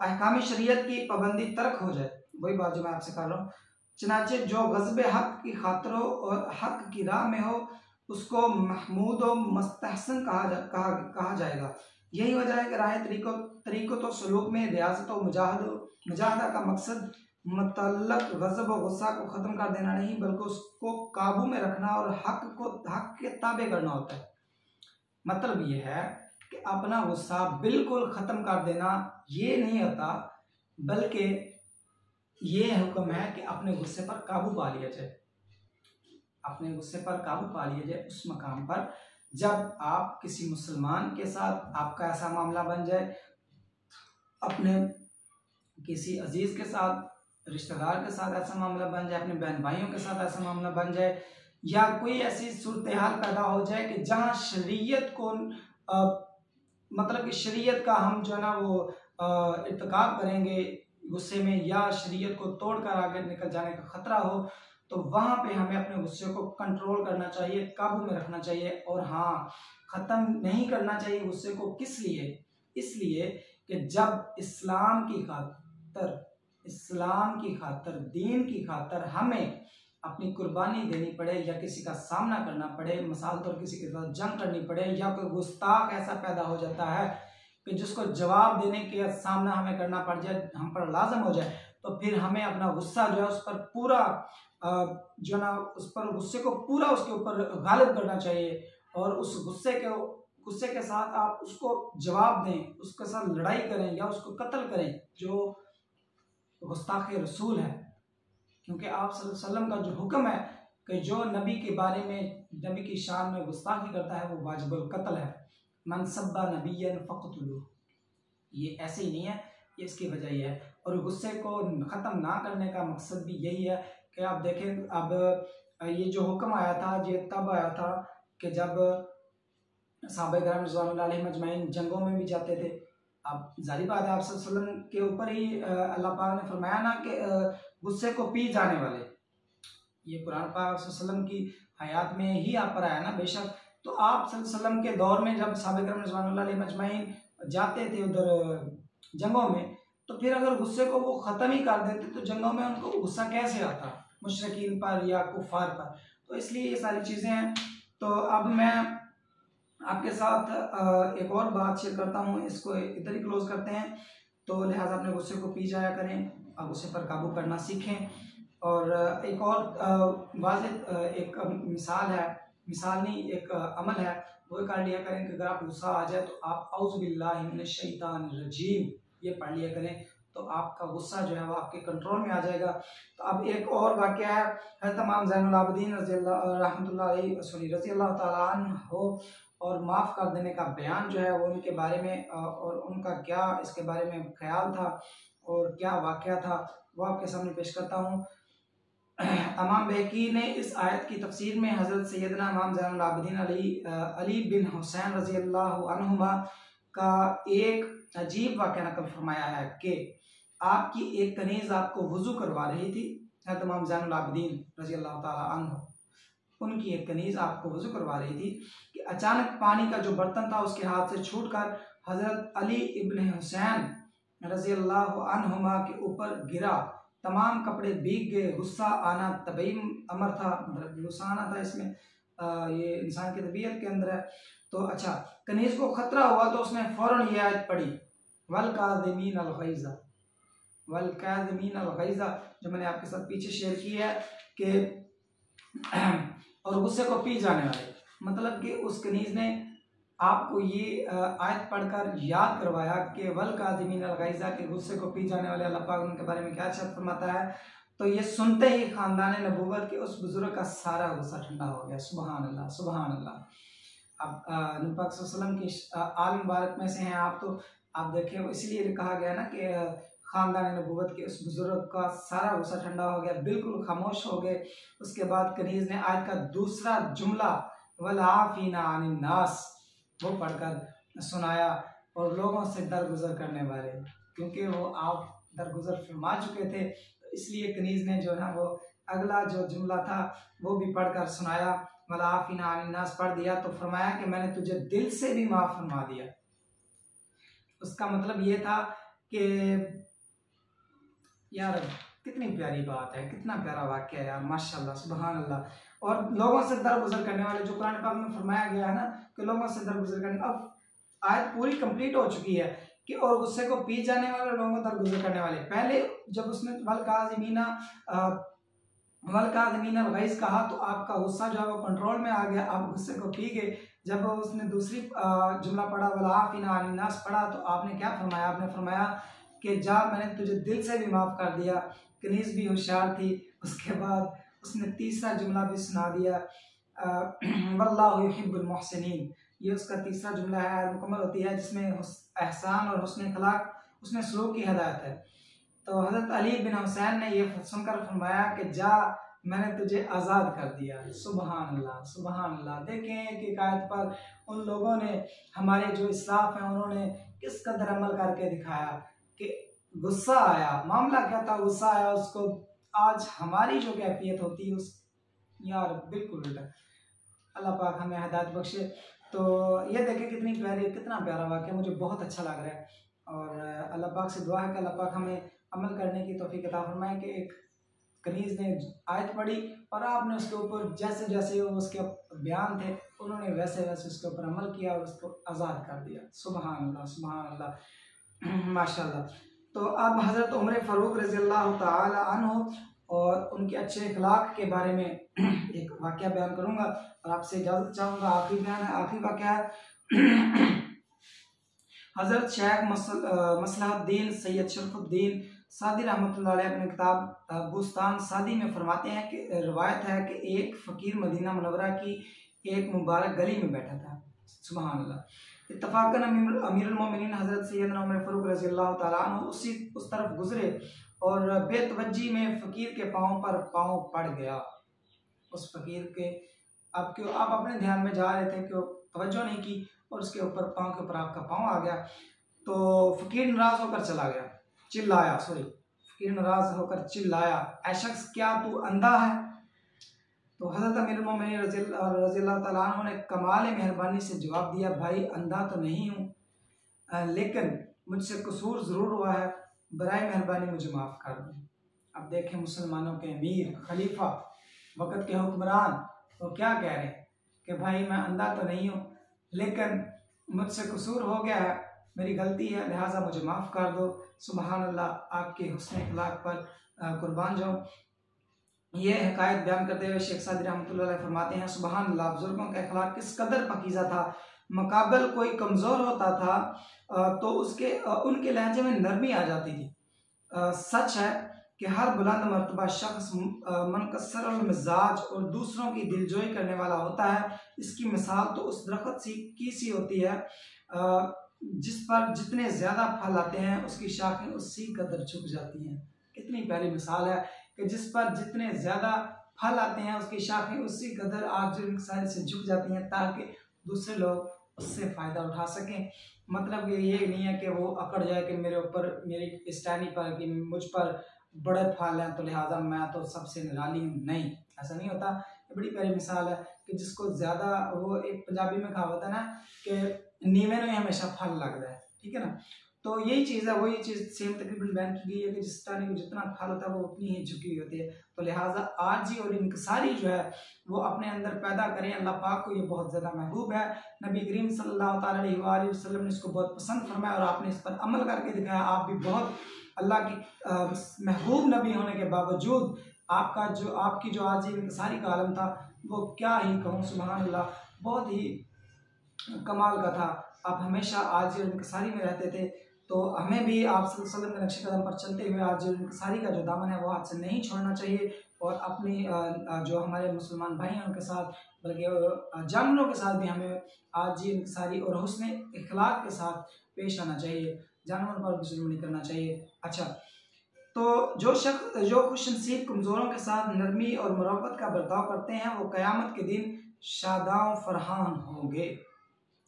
अहकाम शरीयत की पाबंदी तर्क हो जाए, वही बात जो मैं आपसे कर रहा हूँ। चनाचे जो गज़ब हक की खातिर हो और हक की राह में हो उसको महमूद व मुस्तहसन कहा जाएगा। यही वजह है कि राह तरीक़ों तो सलूक में रियासत और मुजाहदा का मकसद मुतल्लक गज़ब व गुस्सा को ख़त्म कर देना नहीं, बल्कि उसको काबू में रखना और हक के ताबे करना होता है। मतलब ये है कि अपना गुस्सा बिल्कुल ख़त्म कर देना ये नहीं होता, बल्कि ये हुक्म है कि अपने गुस्से पर काबू पा लिया जाए। अपने गुस्से पर काबू पा लिया जाए उस मकाम पर जब आप किसी मुसलमान के साथ आपका ऐसा मामला बन जाए, अपने किसी अजीज़ के साथ, रिश्तेदार के साथ ऐसा मामला बन जाए, अपने बहन भाइयों के साथ ऐसा मामला बन जाए, या कोई ऐसी सूरत हाल पैदा हो जाए कि जहाँ शरीयत को मतलब कि शरीयत का हम जो है ना वो इर्तिकाब करेंगे गुस्से में, या शरीयत को तोड़कर आगे निकल जाने का ख़तरा हो, तो वहाँ पे हमें अपने गुस्से को कंट्रोल करना चाहिए, काबू में रखना चाहिए। और हाँ, ख़त्म नहीं करना चाहिए गुस्से को। किस लिए? इसलिए कि जब इस्लाम की खातर, दीन की खातर हमें अपनी कुर्बानी देनी पड़े या किसी का सामना करना पड़े, मिसाल तौर किसी के साथ जंग करनी पड़े, या कोई गुस्ताख ऐसा पैदा हो जाता है कि जिसको जवाब देने के सामना हमें करना पड़ जाए, हम पर लाजम हो जाए, तो फिर हमें अपना गुस्सा जो है उस पर पूरा जो ना उस पर गुस्से को पूरा उसके ऊपर गालिब करना चाहिए, और उस गुस्से के साथ आप उसको जवाब दें, उसके साथ लड़ाई करें या उसको कत्ल करें, जो गुस्ताख रसूल है। क्योंकि आप सल्लल्लाहु अलैहि वसल्लम का जो हुक्म है कि जो नबी के बारे में, नबी की शान में गुस्ताखी करता है वो वाजिबुल कत्ल है। मन सब्बा नबिय्यन फक़्तुलूहु। ये ऐसे ही नहीं है, ये इसकी वजह यह है। और गुस्से को ख़त्म ना करने का मकसद भी यही है कि आप देखें, अब ये जो हुक्म आया था ये तब आया था कि जब सहाबा-ए-किराम रिज़वानुल्लाह अलैहिम अजमईन जंगों में भी जाते थे। अब ज़ाहिर बात है आप सल्लल्लाहु अलैहि वसल्लम के ऊपर ही अल्लाह पाक ने फरमाया ना कि गुस्से को पी जाने वाले, ये कुरान पाक सल्लल्लाहु अलैहि वसल्लम की हयात में ही आप पर आया ना बेशक। तो आप सल्लल्लाहु अलैहि वसल्लम के दौर में जब सहाबा-ए-किराम रिज़वानुल्लाह अलैहिम अजमईन जाते थे उधर जंगों में, तो फिर अगर गुस्से को वो ख़त्म ही कर देते तो जंगों में उनको गुस्सा कैसे आता मुशरिकीन पर या कुफ़ार पर। तो इसलिए ये सारी चीज़ें हैं। तो अब मैं आपके साथ एक और बात शेयर करता हूँ, इसको इधर ही क्लोज करते हैं। तो लिहाजा अपने गुस्से को पी जाया करें, अब गुस्से पर काबू करना सीखें। और एक और वाज़ेह एक मिसाल नहीं, एक अमल है, वो कर लिया करें कि अगर आप गुस्सा आ जाए तो आप औज़ु बिल्लाहि मिनश शैतानिर रजीम ये पढ़ लिया करें, तो आपका गुस्सा जो है वो आपके कंट्रोल में आ जाएगा। तो अब एक और वाक़या है, हज़रत इमाम ज़ैनुल आबिदीन रज़ी अल्लाह तआला अन्हु और माफ़ कर देने का बयान जो है वो उनके बारे में और उनका क्या इसके बारे में ख्याल था और क्या वाक़या था, वो आपके सामने पेश करता हूँ। इमाम बहकी ने इस आयत की तफसीर में हज़रत सैयदना इमाम ज़ैनुल आबिदीन अली बिन हुसैन रज़ी अल्लाहु अन्हुमा का एक अजीब वाक़या नकल फरमाया है कि आपकी एक कनीज़ आपको वज़ू करवा रही थी। हज़रत इमाम ज़ैनुल आबिदीन रज़ी अल्लाह ताला अन्हु, उनकी एक कनीज़ आपको वज़ू करवा रही थी कि अचानक पानी का जो बर्तन था उसके हाथ से छूटकर हज़रत अली इब्न हुसैन रज़ी अल्लाहु अन्हुमा के ऊपर गिरा। तमाम कपड़े भीग गए। गुस्सा आना तबई अमर था, मतलब गुस्सा आना था इसमें ये इंसान की तबीयत के अंदर है। तो अच्छा, कनीज़ को खतरा हुआ तो उसने फौरन ये आयत पढ़ी, वल काज़िमीन अल गैज़ा, वल काज़िमीन अल गैज़ा, जो मैंने आपके साथ पीछे शेयर की है कि और गुस्से को पी जाने वाले। मतलब कि उस कनीज़ ने आपको ये आयत पढ़कर याद करवाया कि वल काज़िमीन अल गैज़ा, के गुस्से को पी जाने वाले अल्लाह पाक उनके बारे में क्या अच्छा फरमाता है। तो ये सुनते ही ख़ानदान नबूवत के उस बुजुर्ग का सारा गुस्सा ठंडा हो गया। सुबहान अल्लाह, सुबहान अल्लाह। अब नबी पाक सल्लल्लाहु अलैहि वसल्लम की आल मुबारक में से हैं आप, तो आप देखें इसलिए कहा गया ना कि ख़ानदान नबूवत के उस बुजुर्ग का सारा गुस्सा ठंडा हो गया, बिल्कुल खामोश हो गए। उसके बाद कनीज़ ने आयत का दूसरा जुमला वल आफ़ीना अनिन नास वो पढ़कर सुनाया, और लोगों से दरगुजर करने वाले, क्योंकि वो आप दरगुजर फरमा चुके थे, तो इसलिए कनीज़ ने जो है वो अगला जो जुमला था वो भी पढ़कर सुनाया। वला आफ़ीना अनिन नास पढ़ दिया तो फरमाया कि मैंने तुझे दिल से भी माफ़ फरमा दिया। उसका मतलब ये था कि यार कितनी प्यारी बात है, कितना प्यारा वाक्य है यार, माशाल्लाह, सुबहान अल्लाह। और लोगों से दरगुजर करने वाले, जो कुरान पाक में फरमाया गया है ना कि लोगों से दरगुजर करने, अब आयत पूरी कंप्लीट हो चुकी है कि और गुस्से को पी जाने वाले, लोगों को दरगुजर करने वाले। पहले जब उसने वल काज़िमीना अल गैज़ कहा तो आपका गुस्सा जो है वो कंट्रोल में आ गया, आप गुस्से को पी गए। जब उसने दूसरी जुमला पढ़ा वल आफ़ीना अनिन नास पढ़ा तो आपने क्या फरमाया, आपने फरमाया कि जा मैंने तुझे दिल से भी माफ़ कर दिया। कनीज़ भी होशियार थी, उसके बाद उसने तीसरा जुमला भी सुना दिया, वल्लाहु युहिब्बुल मुहसिनीन। ये उसका तीसरा जुमला है, मुकम्मल होती है, जिसमें एहसान और हुस्न अखलाक, उसमें सलूक की हिदायत है। तो हज़रत अली बिन हुसैन ने ये सुनकर फरमाया कि जा मैंने तुझे आज़ाद कर दिया। सुबहान अल्लाह, सुबहान अल्लाह। देखें कि आयत पर उन लोगों ने, हमारे जो इस्लाफ हैं, उन्होंने किस कदर अमल करके दिखाया कि गुस्सा आया, मामला क्या था, गुस्सा आया उसको। आज हमारी जो कैफियत होती है उस, यार बिल्कुल उल्टा। अल्लाह पाक हमें हिदायत बख्शे। तो ये देखें कितनी प्यारी, कितना प्यारा वाक़या, मुझे बहुत अच्छा लग रहा है। और अल्लाह पाक से दुआ है कि अल्लाह पाक हमें अमल करने की तौफीक अता फरमाए कि एक कनीज़ ने आयत पढ़ी और आपने उसके ऊपर जैसे जैसे उसके बयान थे, उन्होंने वैसे वैसे उसके ऊपर अमल किया और उसको आज़ाद कर दिया। सुबहान अल्लाह, सुबहान अल्लाह, माशाल्लाह। तो अब हज़रत उमर फ़ारूक रज़ी अल्लाह ताला अन्हु और उनके अच्छे अखलाक के बारे में एक वाक़या बयान करूँगा और आपसे इजाज़त चाहूँगा। आखिरी बयान है, आखिरी वाक़या है। हज़रत शेख मसलहुद्दीन सैयद शरफुद्दीन सादी रहमतुल्लाह अलैह अपनी किताब बुस्तान सादी में फरमाते हैं कि रवायत है कि एक फ़कीर मदीना मुनव्वरा की एक मुबारक गली में बैठा था। सुभान अल्लाह। इत्तफ़ाक़न अमीरुल मोमिनीन हज़रत सैयदना उमर फ़ारूक रज़ी अल्लाह ताला अन्हु उस तरफ गुजरे और बेतवज्जी में फ़कीर के पाँव पर पाँव पड़ गया। उस फ़कीर के, आप क्यों, आप अपने ध्यान में जा रहे थे, क्यों तवज्जो नहीं की, और उसके ऊपर पाँव के ऊपर आपका पाँव आ गया। तो फ़कीर नाराज़ होकर चला गया, चिल्लाया, फ़कीर नाराज़ होकर चिल्लाया, ऐ शख्स क्या तू अंधा है? तो हज़रत अमीरुल मोमिनीन रज़ी अल्लाह ताला अन्हु ने कमाल मेहरबानी से जवाब दिया, भाई अंधा तो नहीं हूँ, लेकिन मुझसे कसूर ज़रूर हुआ है, बराए मेहरबानी मुझे माफ़ कर दो। अब देखें मुसलमानों के अमीर, खलीफा, वक़्त के हुक्मरान, तो क्या कह रहे हैं कि भाई मैं अंधा तो नहीं हूँ, लेकिन मुझसे कसूर हो गया है, मेरी गलती है, लिहाजा मुझे माफ़ कर दो। सुबहान अल्लाह, आपके हुस्न अखलाक पर कुर्बान जाऊँ। ये हकायत बयान करते हुए शेख सादी रहमतुल्लाह अलैह फरमाते हैं, सुबहान अल्लाह, बुजुर्गों का अखलाक किस कदर पकीज़ा था। मुकाबल कोई कमज़ोर होता था तो उसके उनके लहजे में नरमी आ जाती थी। सच है कि हर बुलंद मर्तबा शख्स मनकसर मिजाज और दूसरों की दिलजोई करने वाला होता है। इसकी मिसाल तो उस दरख्त की सी होती है जिस पर जितने ज़्यादा फल आते हैं उसकी शाखें उसी कदर झुक जाती हैं। कितनी प्यारी मिसाल है कि जिस पर जितने ज़्यादा फल आते हैं उसकी शाखें उसी कदर आज जो इंकसारी से झुक जाती हैं ताकि दूसरे लोग उससे फ़ायदा उठा सकें। मतलब ये नहीं है कि वो अकड़ जाए कि मेरे ऊपर, मेरी इस टहनी पर, कि मुझ पर बड़े फल हैं तो लिहाजा मैं तो सबसे निराली हूँ। नहीं, ऐसा नहीं होता। ये बड़ी प्यारी मिसाल है कि जिसको ज़्यादा, वो एक पंजाबी में कहावत है ना कि नीवे में हमेशा फल लगता है, ठीक है ना। तो यही चीज़ है, वही चीज़ सेम तकरीबन बयान की गई है कि जिस टहनी को जितना फल होता है वो उतनी ही झुकी हुई होती है। तो लिहाजा आरजी और इंकसारी जो है वो अपने अंदर पैदा करें। अल्लाह पाक को ये बहुत ज़्यादा महबूब है। नबी करीम सल्लल्लाहु अलैहि वसल्लम ने इसको बहुत पसंद फरमाया और आपने इस पर अमल करके दिखाया। आप भी बहुत अल्लाह की महबूब नबी होने के बावजूद आपकी जो आरजी इंकसारी का आलम था वो क्या ही कहूँ, सुभान अल्लाह, बहुत ही कमाल का था। आप हमेशा आरजी और इंकसारी में रहते थे। तो हमें भी आप सल्लल्लाहु अलैहि वसल्लम के नक्शे कदम पर चलते हुए आरजी और इंकसारी का जो दामन है वो हाथ से नहीं छोड़ना चाहिए और अपनी जो हमारे मुसलमान भाई हैं उनके साथ, बल्कि जानवरों के साथ भी हमें आरजी इंकसारी और हुस्न इखलाक के साथ पेश आना चाहिए। जानवरों पर भी जुल्म नहीं करना चाहिए। अच्छा, तो जो खुशनसीब कमज़ोरों के साथ नरमी और मुरब्बत का बर्ताव करते हैं वो क़यामत के दिन शादां फरहान होंगे,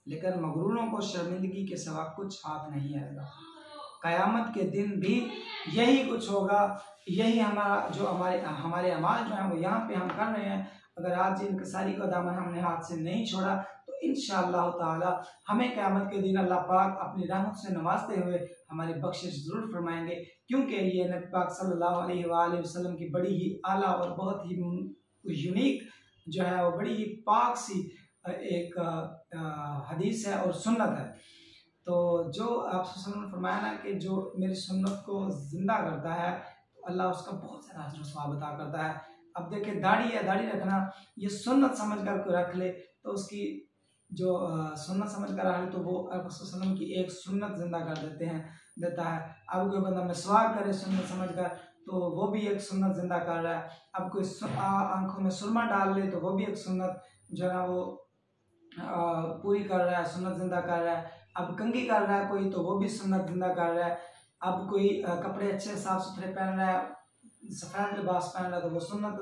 लेकिन मगरूरों को शर्मिंदगी के सिवा कुछ हाथ नहीं आएगा। क़यामत के दिन भी यही कुछ होगा। यही हमारे अमाल जो हैं वो यहाँ पे हम कर रहे हैं। अगर आज इंकसारी का दामन हमने हाथ से नहीं छोड़ा तो इंशाअल्लाह ताला हमें क़यामत के दिन अल्लाह पाक अपनी रहमत से नवाजते हुए हमारी बख्शिश ज़रूर फरमाएंगे, क्योंकि ये नबी पाक सल्लल्लाहु अलैहि वसल्लम की बड़ी ही आला और बहुत ही यूनिक जो है वो बड़ी ही पाक सी एक हदीस है और सुन्नत है। तो जो आप ने फरमाया ना कि जो मेरी सुन्नत को जिंदा करता है तो अल्लाह उसका बहुत सारा अजर सवाब अता करता है। अब देखिए, दाढ़ी है, दाढ़ी रखना ये सुन्नत समझ कर कोई रख ले तो उसकी जो सुन्नत समझ कर रख ले तो वो वसल्लम की एक सुन्नत जिंदा कर देता है। अब कोई बंदा मिसवाक करे सुन्नत समझ कर तो वो भी एक सुन्नत जिंदा कर रहा है। अब कोई आंखों में सुरमा डाल ले तो वो भी एक सुन्नत जो है वो पूरी कर रहा है, सुन्नत जिंदा कर रहा है। अब कंघी कर रहा है कोई तो वो भी सुन्नत जिंदा कर रहा है। अब कोई कपड़े अच्छे साफ सुथरे पहन रहा है, सफ़ेद लिबास पहन रहा है तो वो सुन्नत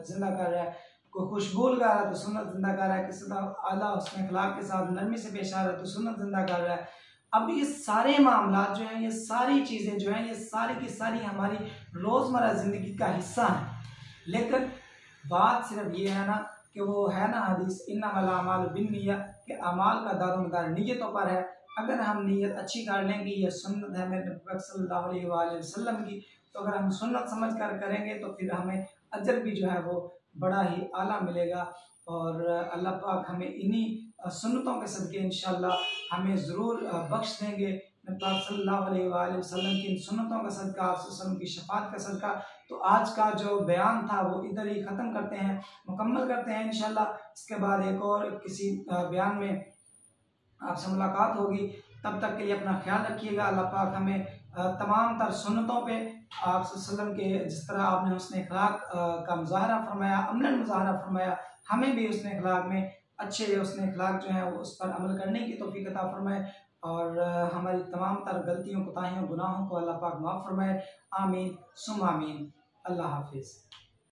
जिंदा कर रहा है। कोई खुशबू लगा रहा है तो सुन्नत जिंदा कर रहा है। किसी तरह आला हुस्न अखलाक के साथ नरमी से पेश आ रहा है तो सुन्नत जिंदा कर रहा है। अब ये सारे मामला जो हैं, ये सारी चीज़ें जो हैं, ये सारी की सारी हमारी रोज़मर्रा ज़िंदगी का हिस्सा हैं। लेकिन बात सिर्फ ये है ना कि वो है ना हदीस इन्नमल अमालु बिन्निय्या, कि अमाल का दारोमदार नीयतों पर है। अगर हम नीयत अच्छी कर लेंगे, ये सुन्नत है मेरे नबी सल्लल्लाहु अलैहि वसल्लम की, तो अगर हम सुन्नत समझ कर करेंगे तो फिर हमें अजर भी जो है वो बड़ा ही आला मिलेगा। और अल्लाह पाक हमें इन्हीं सुन्नतों के सदके इंशाअल्लाह हमें ज़रूर बख्श देंगे। नबी पाक सल्लल्लाहु अलैहि वसल्लम की इन सुन्नतों का सदका, आप वसल्लम की शफाअत का सदका। तो आज का जो बयान था वो इधर ही ख़त्म करते हैं, मुकम्मल करते हैं इंशाअल्लाह। इसके बाद एक और किसी बयान में आपसे मुलाकात होगी। तब तक के लिए अपना ख्याल रखिएगा। अल्लाह पाक हमें तमाम तर सुन्नतों पे आप वसल्लम के जिस तरह आपने हुस्न अखलाक का मुज़ाहरा फरमाया, अमलन मुज़ाहरा फरमाया, हमें भी हुस्न अखलाक में अच्छे हुस्न अखलाक जो हैं वो उस पर अमल करने की तौफीक अता फरमाए और हमारी तमाम तर गलतियों, कोताहियों, गुनाहों को अल्लाह पाक माफ़ फरमाए। आमीन सुम आमीन। अल्लाह हाफिज़।